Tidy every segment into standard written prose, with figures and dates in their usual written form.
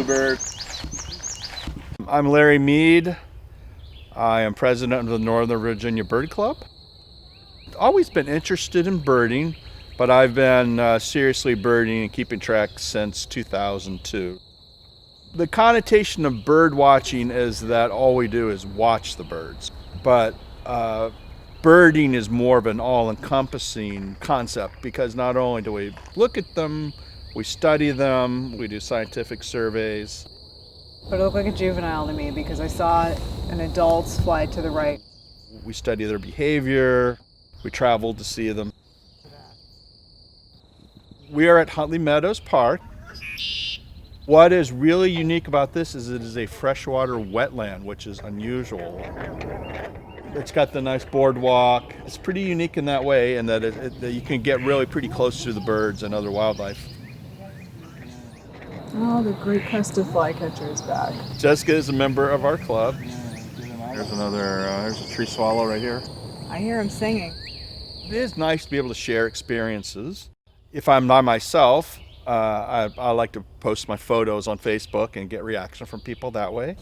bluebird. I'm Larry Mead. I am president of the Northern Virginia Bird Club. Always been interested in birding, but I've been seriously birding and keeping track since 2002. The connotation of bird watching is that all we do is watch the birds, but birding is more of an all-encompassing concept because not only do we look at them, we study them, we do scientific surveys. But it looked like a juvenile to me because I saw an adult fly to the right. We study their behavior, we travel to see them. We are at Huntley Meadows Park. What is really unique about this is it is a freshwater wetland, which is unusual. It's got the nice boardwalk. It's pretty unique in that way, and that you can get really pretty close to the birds and other wildlife. Oh, the great crested flycatcher is back. Jessica is a member of our club. There's there's a tree swallow right here. I hear him singing. It is nice to be able to share experiences. If I'm by myself, I like to post my photos on Facebook and get reaction from people that way.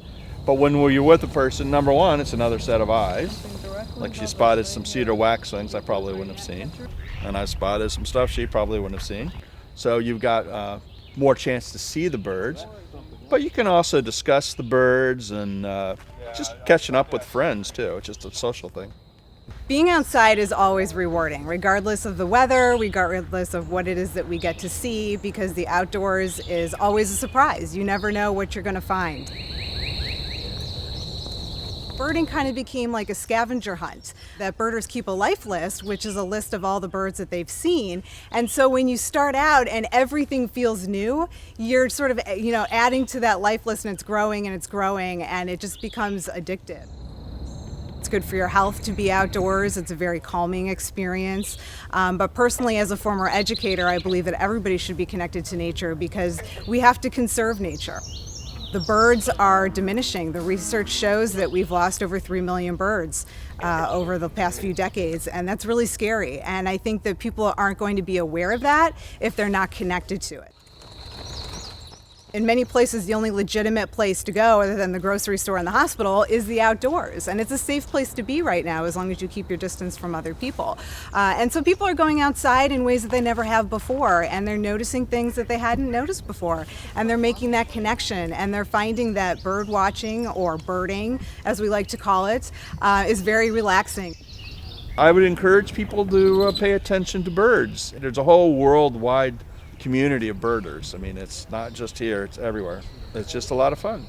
But when you're with a person, number one, it's another set of eyes. Like she spotted some cedar waxwings I probably wouldn't have seen. And I spotted some stuff she probably wouldn't have seen. So you've got more chance to see the birds. But you can also discuss the birds and just catching up with friends too. It's just a social thing. Being outside is always rewarding, regardless of the weather, regardless of what it is that we get to see, because the outdoors is always a surprise. You never know what you're going to find. Birding kind of became like a scavenger hunt, that birders keep a life list, which is a list of all the birds that they've seen. And so when you start out and everything feels new, you're sort of, adding to that life list, and it's growing and it just becomes addictive. It's good for your health to be outdoors. It's a very calming experience. But personally, as a former educator, I believe that everybody should be connected to nature because we have to conserve nature. The birds are diminishing. The research shows that we've lost over 3 million birds over the past few decades, and that's really scary. And I think that people aren't going to be aware of that if they're not connected to it. In many places, the only legitimate place to go, other than the grocery store and the hospital, is the outdoors. And it's a safe place to be right now, as long as you keep your distance from other people. And so people are going outside in ways that they never have before, and they're noticing things that they hadn't noticed before. And they're making that connection, and they're finding that bird watching, or birding, as we like to call it, is very relaxing. I would encourage people to pay attention to birds. There's a whole worldwide community of birders. I mean, it's not just here, it's everywhere. It's just a lot of fun.